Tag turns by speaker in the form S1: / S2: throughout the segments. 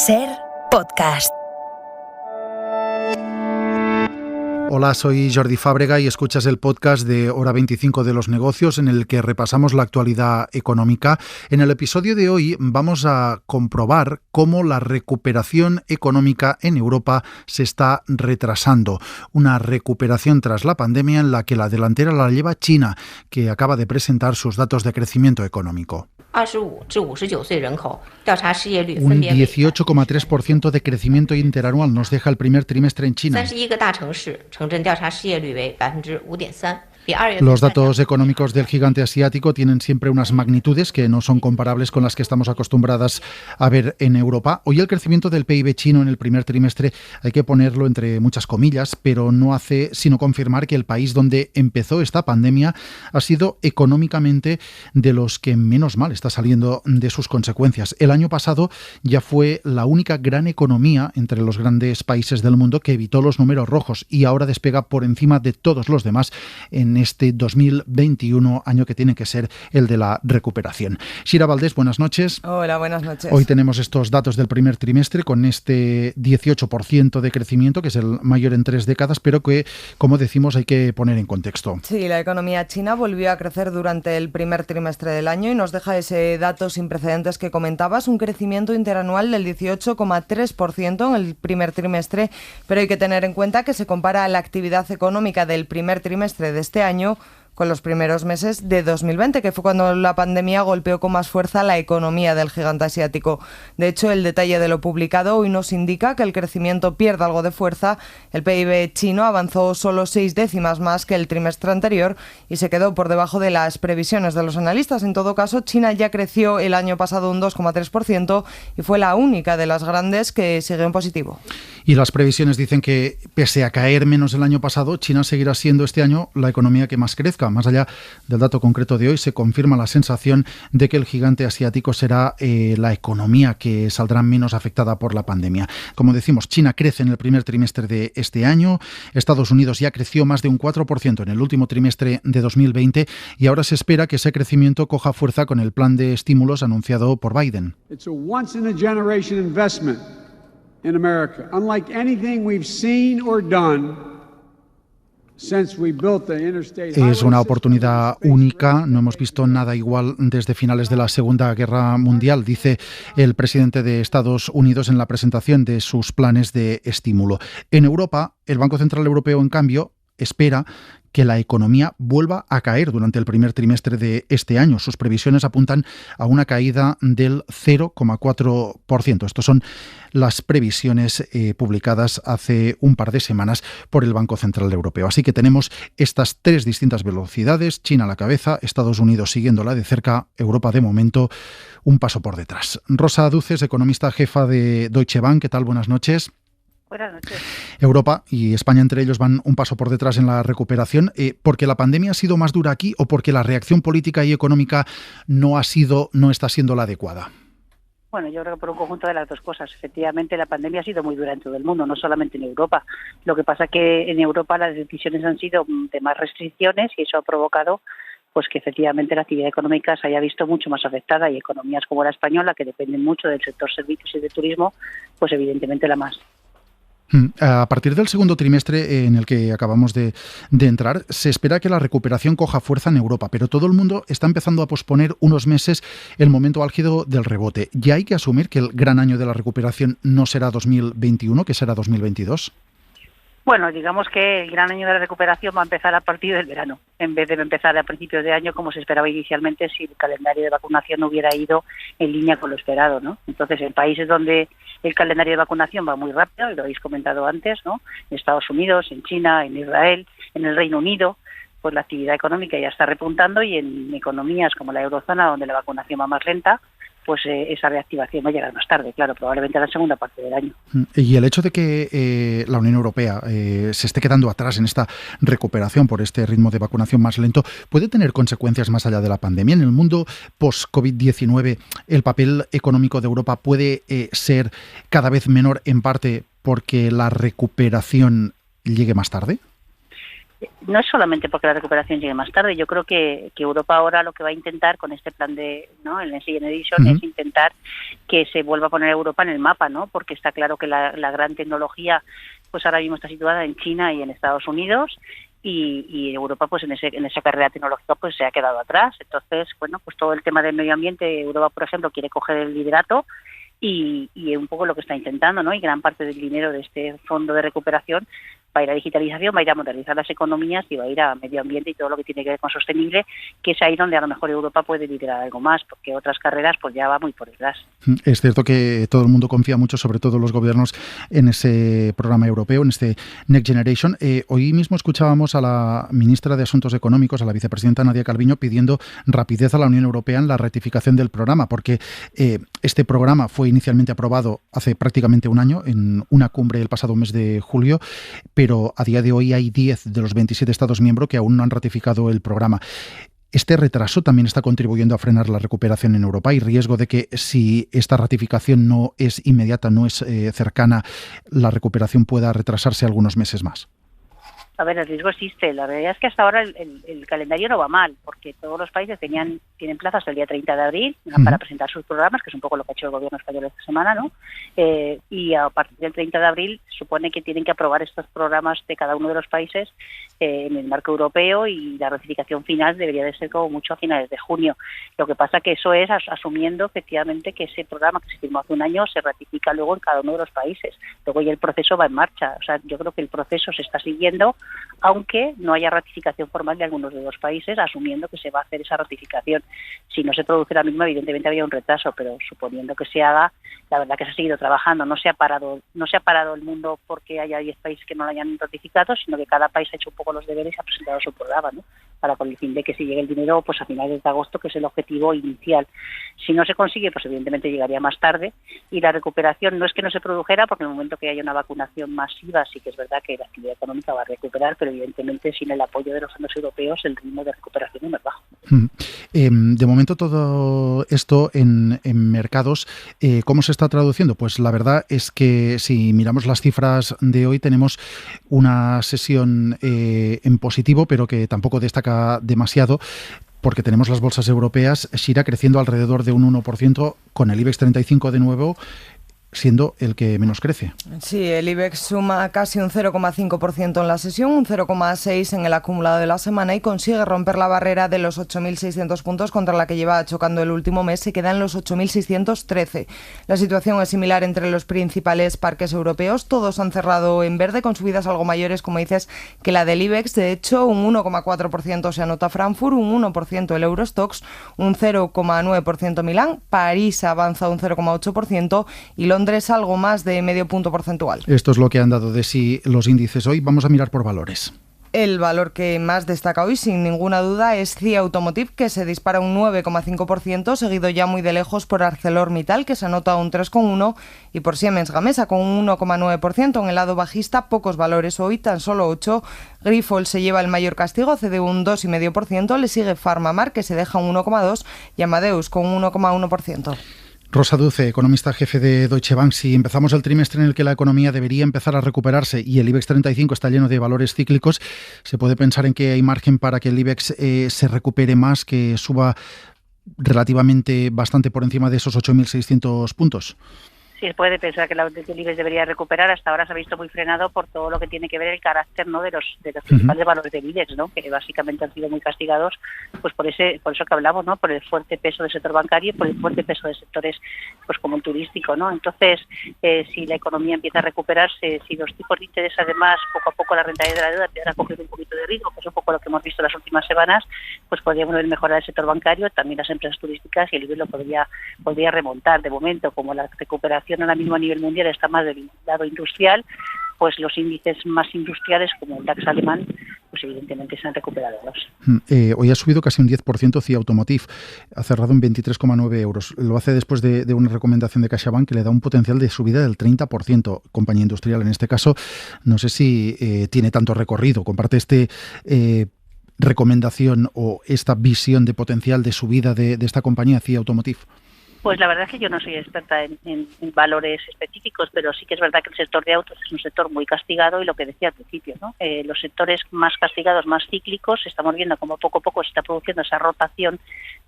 S1: SER Podcast.
S2: Hola, soy Jordi Fábrega y escuchas el podcast de Hora 25 de los negocios en el que repasamos la actualidad económica. En el episodio de hoy vamos a comprobar cómo la recuperación económica en Europa se está retrasando. Una recuperación tras la pandemia en la que la delantera la lleva China, que acaba de presentar sus datos de crecimiento económico. Un 18,3% de crecimiento interanual nos deja el primer trimestre en China. Los datos económicos del gigante asiático tienen siempre unas magnitudes que no son comparables con las que estamos acostumbradas a ver en Europa. Hoy el crecimiento del PIB chino en el primer trimestre hay que ponerlo entre muchas comillas, pero no hace sino confirmar que el país donde empezó esta pandemia ha sido económicamente de los que menos mal está saliendo de sus consecuencias. El año pasado ya fue la única gran economía entre los grandes países del mundo que evitó los números rojos y ahora despega por encima de todos los demás en este 2021, año que tiene que ser el de la recuperación. Shira Valdés, buenas noches.
S3: Hola, buenas noches.
S2: Hoy tenemos estos datos del primer trimestre con este 18% de crecimiento, que es el mayor en 3 décadas, pero que, como decimos, hay que poner en contexto.
S3: Sí, la economía china volvió a crecer durante el primer trimestre del año y nos deja ese dato sin precedentes que comentabas, un crecimiento interanual del 18,3% en el primer trimestre, pero hay que tener en cuenta que se compara la actividad económica del primer trimestre de este año con los primeros meses de 2020, que fue cuando la pandemia golpeó con más fuerza la economía del gigante asiático. De hecho, el detalle de lo publicado hoy nos indica que el crecimiento pierde algo de fuerza. El PIB chino avanzó solo 6 décimas más que el trimestre anterior y se quedó por debajo de las previsiones de los analistas. En todo caso, China ya creció el año pasado un 2,3% y fue la única de las grandes que siguió en positivo.
S2: Y las previsiones dicen que, pese a caer menos el año pasado, China seguirá siendo este año la economía que más crezca. Más allá del dato concreto de hoy, se confirma la sensación de que el gigante asiático será la economía que saldrá menos afectada por la pandemia. Como decimos, China crece en el primer trimestre de este año, Estados Unidos ya creció más de un 4% en el último trimestre de 2020 y ahora se espera que ese crecimiento coja fuerza con el plan de estímulos anunciado por Biden.
S4: It's a once-in-a-generation investment in America, unlike anything we've seen or done.
S2: Es una oportunidad única, no hemos visto nada igual desde finales de la Segunda Guerra Mundial, dice el presidente de Estados Unidos en la presentación de sus planes de estímulo. En Europa, el Banco Central Europeo, en cambio, espera que la economía vuelva a caer durante el primer trimestre de este año. Sus previsiones apuntan a una caída del 0,4%. Estas son las previsiones publicadas hace un par de semanas por el Banco Central Europeo. Así que tenemos estas 3 distintas velocidades, China a la cabeza, Estados Unidos siguiéndola de cerca, Europa de momento un paso por detrás. Rosa Duces, economista jefa de Deutsche Bank, ¿qué tal? Buenas noches.
S5: Buenas noches.
S2: Europa y España entre ellos van un paso por detrás en la recuperación. ¿Porque la pandemia ha sido más dura aquí o porque la reacción política y económica no está siendo la adecuada?
S5: Bueno, yo creo que por un conjunto de las dos cosas. Efectivamente, la pandemia ha sido muy dura en todo el mundo, no solamente en Europa. Lo que pasa es que en Europa las decisiones han sido de más restricciones y eso ha provocado pues que efectivamente la actividad económica se haya visto mucho más afectada y economías como la española, que dependen mucho del sector servicios y de turismo, pues evidentemente la más.
S2: A partir del segundo trimestre en el que acabamos de entrar, se espera que la recuperación coja fuerza en Europa, pero todo el mundo está empezando a posponer unos meses el momento álgido del rebote. ¿Ya hay que asumir que el gran año de la recuperación no será 2021, que será 2022?
S5: Bueno, digamos que el gran año de la recuperación va a empezar a partir del verano, en vez de empezar a principios de año como se esperaba inicialmente si el calendario de vacunación hubiera ido en línea con lo esperado, ¿no? Entonces, en países donde el calendario de vacunación va muy rápido, y lo habéis comentado antes, ¿no? En Estados Unidos, en China, en Israel, en el Reino Unido, pues la actividad económica ya está repuntando y en economías como la eurozona, donde la vacunación va más lenta, pues esa reactivación va a llegar más tarde, claro, probablemente a la segunda parte del año.
S2: Y el hecho de que la Unión Europea se esté quedando atrás en esta recuperación por este ritmo de vacunación más lento, ¿puede tener consecuencias más allá de la pandemia? En el mundo post-COVID-19, ¿el papel económico de Europa puede ser cada vez menor en parte porque la recuperación llegue más tarde?
S5: No es solamente porque la recuperación llegue más tarde. Yo creo que Europa ahora lo que va a intentar con este plan de, ¿no?, el Next Generation, es intentar que se vuelva a poner Europa en el mapa, ¿no? Porque está claro que la gran tecnología pues ahora mismo está situada en China y en Estados Unidos, y Europa pues en esa carrera tecnológica pues se ha quedado atrás. Entonces, bueno, pues todo el tema del medio ambiente, Europa, por ejemplo, quiere coger el liderato, y un poco lo que está intentando, ¿no? Y gran parte del dinero de este fondo de recuperación va a ir a digitalización, va a ir a modernizar las economías y va a ir a medio ambiente y todo lo que tiene que ver con sostenible, que es ahí donde a lo mejor Europa puede liderar algo más, porque otras carreras pues ya va muy por detrás.
S2: Es cierto que todo el mundo confía mucho, sobre todo los gobiernos, en ese programa europeo, en este Next Generation. Hoy mismo escuchábamos a la ministra de Asuntos Económicos, a la vicepresidenta Nadia Calviño, pidiendo rapidez a la Unión Europea en la ratificación del programa, porque este programa fue inicialmente aprobado hace prácticamente un año, en una cumbre el pasado mes de julio, pero a día de hoy hay 10 de los 27 Estados miembros que aún no han ratificado el programa. Este retraso también está contribuyendo a frenar la recuperación en Europa. Hay riesgo de que si esta ratificación no es inmediata, no es cercana, la recuperación pueda retrasarse algunos meses más.
S5: A ver, el riesgo existe. La realidad es que hasta ahora el calendario no va mal, porque todos los países tienen plazas hasta el día 30 de abril para presentar sus programas, que es un poco lo que ha hecho el gobierno español esta semana, ¿no? Y a partir del 30 de abril supone que tienen que aprobar estos programas de cada uno de los países en el marco europeo, y la ratificación final debería de ser como mucho a finales de junio. Lo que pasa que eso es asumiendo efectivamente que ese programa que se firmó hace un año se ratifica luego en cada uno de los países. Luego ya el proceso va en marcha. O sea, yo creo que el proceso se está siguiendo, aunque no haya ratificación formal de algunos de los países, asumiendo que se va a hacer esa ratificación. Si no se produce la misma, evidentemente había un retraso, pero suponiendo que se haga, la verdad que se ha seguido trabajando. No se ha parado el mundo porque haya 10 países que no lo hayan ratificado, sino que cada país ha hecho un poco los deberes y ha presentado su programa, ¿no? Para con el fin de que si llegue el dinero pues a finales de agosto, que es el objetivo inicial. Si no se consigue, pues evidentemente llegaría más tarde, y la recuperación no es que no se produjera, porque en el momento que haya una vacunación masiva sí que es verdad que la actividad económica va a recuperar, pero evidentemente sin el apoyo de los fondos europeos el ritmo de recuperación es más bajo.
S2: De momento todo esto en mercados, ¿cómo se está traduciendo? Pues la verdad es que si miramos las cifras de hoy tenemos una sesión en positivo, pero que tampoco destaca demasiado, porque tenemos las bolsas europeas, Shira, creciendo alrededor de un 1%, con el IBEX 35 de nuevo siendo el que menos crece.
S3: Sí, el IBEX suma casi un 0,5% en la sesión, un 0,6% en el acumulado de la semana, y consigue romper la barrera de los 8.600 puntos contra la que lleva chocando el último mes. Se queda en los 8.613. La situación es similar entre los principales parques europeos. Todos han cerrado en verde, con subidas algo mayores, como dices, que la del IBEX. De hecho, un 1,4% se anota Frankfurt, un 1% el Eurostoxx, un 0,9% Milán, París avanza un 0,8% y Londres algo más de medio punto porcentual.
S2: Esto es lo que han dado de sí los índices hoy. Vamos a mirar por valores.
S3: El valor que más destaca hoy, sin ninguna duda, es CIA Automotive, que se dispara un 9,5%, seguido ya muy de lejos por ArcelorMittal, que se anota un 3,1%, y por Siemens Gamesa, con un 1,9%. En el lado bajista, pocos valores hoy, tan solo 8. Grifols se lleva el mayor castigo, cede un 2,5%, le sigue PharmaMar, que se deja un 1,2%, y Amadeus con un 1,1%.
S2: Rosa Duce, economista jefe de Deutsche Bank. Si empezamos el trimestre en el que la economía debería empezar a recuperarse y el IBEX 35 está lleno de valores cíclicos, ¿se puede pensar en que hay margen para que el IBEX se recupere más, que suba relativamente bastante por encima de esos 8.600 puntos?
S5: Sí, se puede pensar que el IBEX debería recuperar. Hasta ahora se ha visto muy frenado por todo lo que tiene que ver el carácter, ¿no?, de los principales valores del IBEX, ¿no?, que básicamente han sido muy castigados pues por eso que hablamos, ¿no?, por el fuerte peso del sector bancario y por el fuerte peso de sectores pues como el turístico, ¿no? Entonces, si la economía empieza a recuperarse, si los tipos de interés, además, poco a poco la rentabilidad de la deuda empieza a coger un poquito de ritmo, que es un poco lo que hemos visto las últimas semanas, pues podríamos ver mejorar el sector bancario, también las empresas turísticas, y el IBEX lo podría remontar. De momento, como la recuperación ahora mismo a nivel mundial está más del lado industrial, pues los índices más industriales, como el DAX alemán, pues evidentemente se han recuperado.
S2: Hoy ha subido casi un 10% CIA Automotive, ha cerrado en 23,9 euros. Lo hace después de una recomendación de CaixaBank que le da un potencial de subida del 30%, compañía industrial. En este caso, no sé si tiene tanto recorrido. Comparte recomendación o esta visión de potencial de subida de esta compañía CIA Automotive.
S5: Pues la verdad es que yo no soy experta en valores específicos, pero sí que es verdad que el sector de autos es un sector muy castigado y lo que decía al principio, ¿no? Los sectores más castigados, más cíclicos, estamos viendo como poco a poco se está produciendo esa rotación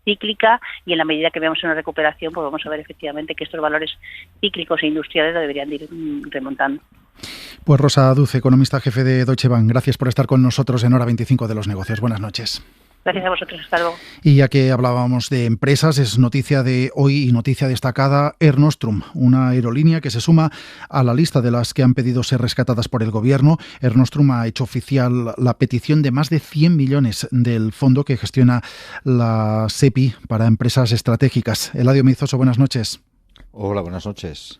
S5: cíclica y en la medida que veamos una recuperación, pues vamos a ver efectivamente que estos valores cíclicos e industriales lo deberían ir remontando.
S2: Pues Rosa Duce, economista jefe de Deutsche Bank, gracias por estar con nosotros en Hora 25 de los negocios. Buenas noches.
S5: Gracias a vosotros, hasta luego.
S2: Y ya que hablábamos de empresas, es noticia de hoy y noticia destacada Air Nostrum, una aerolínea que se suma a la lista de las que han pedido ser rescatadas por el gobierno. Air Nostrum ha hecho oficial la petición de más de 100 millones del fondo que gestiona la SEPI para empresas estratégicas. Eladio Mizoso, buenas noches.
S1: Hola, buenas noches.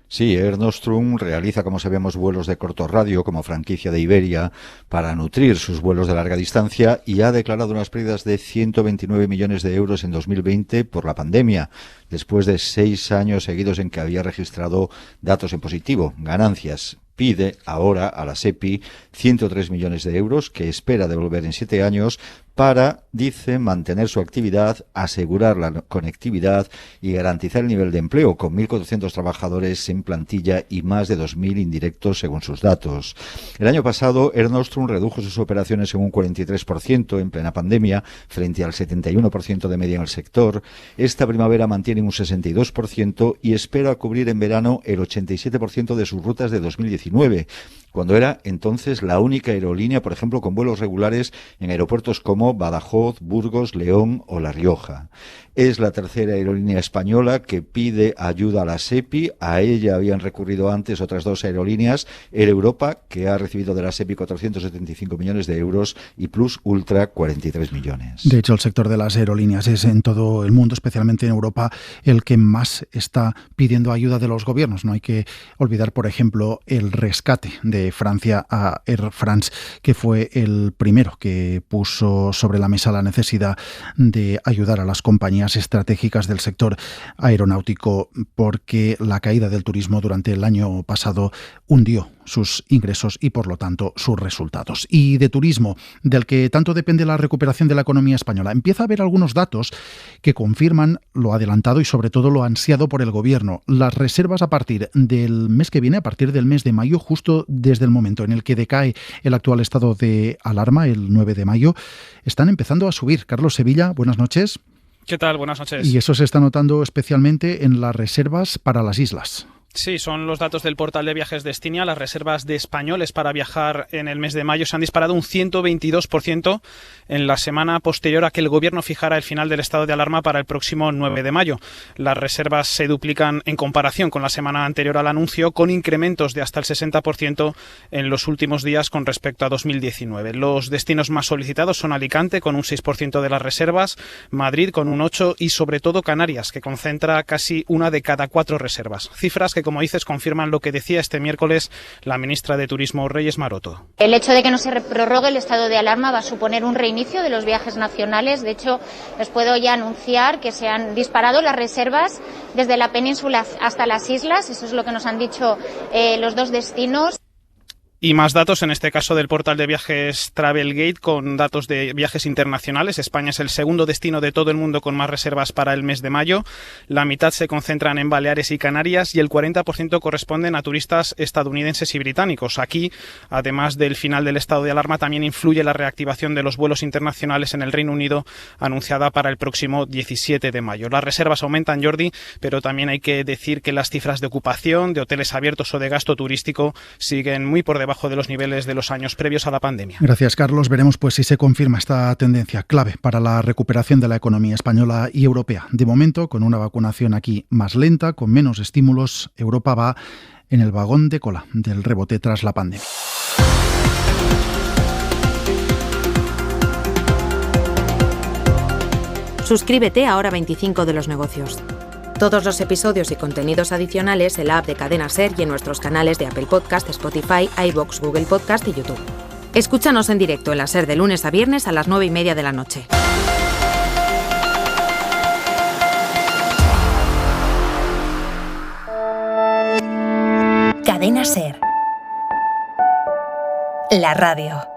S1: Sí, Air Nostrum realiza, como sabemos, vuelos de corto radio como franquicia de Iberia para nutrir sus vuelos de larga distancia y ha declarado unas pérdidas de 129 millones de euros en 2020 por la pandemia, después de 6 años seguidos en que había registrado datos en positivo, ganancias. Pide ahora a la SEPI 103 millones de euros que espera devolver en 7 años para, dice, mantener su actividad, asegurar la conectividad y garantizar el nivel de empleo, con 1.400 trabajadores en plantilla y más de 2.000 indirectos según sus datos. El año pasado, Air Nostrum redujo sus operaciones en un 43% en plena pandemia, frente al 71% de media en el sector. Esta primavera mantiene un 62% y espera cubrir en verano el 87% de sus rutas de 2019, cuando era entonces la única aerolínea, por ejemplo, con vuelos regulares en aeropuertos como Badajoz, Burgos, León o La Rioja. Es la tercera aerolínea española que pide ayuda a la SEPI. A ella habían recurrido antes otras 2 aerolíneas, Air Europa, que ha recibido de la SEPI 475 millones de euros, y Plus Ultra 43 millones.
S2: De hecho, el sector de las aerolíneas es en todo el mundo, especialmente en Europa, el que más está pidiendo ayuda de los gobiernos. No hay que olvidar, por ejemplo, el rescate de Francia a Air France, que fue el primero que puso sobre la mesa la necesidad de ayudar a las compañías estratégicas del sector aeronáutico, porque la caída del turismo durante el año pasado hundió sus ingresos y, por lo tanto, sus resultados. Y de turismo, del que tanto depende la recuperación de la economía española, empieza a haber algunos datos que confirman lo adelantado y, sobre todo, lo ansiado por el gobierno. Las reservas a partir del mes que viene, a partir del mes de mayo, justo desde el momento en el que decae el actual estado de alarma, el 9 de mayo, están empezando a subir. Carlos Sevilla, buenas noches.
S6: ¿Qué tal? Buenas noches.
S2: Y eso se está notando especialmente en las reservas para las islas.
S6: Sí, son los datos del portal de viajes Destinia. Las reservas de españoles para viajar en el mes de mayo se han disparado un 122% en la semana posterior a que el gobierno fijara el final del estado de alarma para el próximo 9 de mayo. Las reservas se duplican en comparación con la semana anterior al anuncio, con incrementos de hasta el 60% en los últimos días con respecto a 2019. Los destinos más solicitados son Alicante, con un 6% de las reservas, Madrid, con un 8%, y sobre todo Canarias, que concentra casi 1 de cada 4 reservas. Cifras que, como dices, confirman lo que decía este miércoles la ministra de Turismo, Reyes Maroto.
S7: El hecho de que no se prorrogue el estado de alarma va a suponer un reinicio de los viajes nacionales. De hecho, les puedo ya anunciar que se han disparado las reservas desde la península hasta las islas. Eso es lo que nos han dicho los 2 destinos.
S6: Y más datos, en este caso del portal de viajes Travelgate, con datos de viajes internacionales. España es el segundo destino de todo el mundo con más reservas para el mes de mayo. La mitad se concentran en Baleares y Canarias y el 40% corresponden a turistas estadounidenses y británicos. Aquí, además del final del estado de alarma, también influye la reactivación de los vuelos internacionales en el Reino Unido, anunciada para el próximo 17 de mayo. Las reservas aumentan, Jordi, pero también hay que decir que las cifras de ocupación, de hoteles abiertos o de gasto turístico siguen muy por debajo de los niveles de los años previos a la pandemia.
S2: Gracias, Carlos. Veremos pues si se confirma esta tendencia clave para la recuperación de la economía española y europea. De momento, con una vacunación aquí más lenta, con menos estímulos, Europa va en el vagón de cola del rebote tras la pandemia.
S8: Suscríbete a Hora 25 de los negocios. Todos los episodios y contenidos adicionales en la app de Cadena SER y en nuestros canales de Apple Podcast, Spotify, iVoox, Google Podcast y YouTube. Escúchanos en directo en la SER de lunes a viernes a las 9:30 de la noche.
S9: Cadena SER. La radio.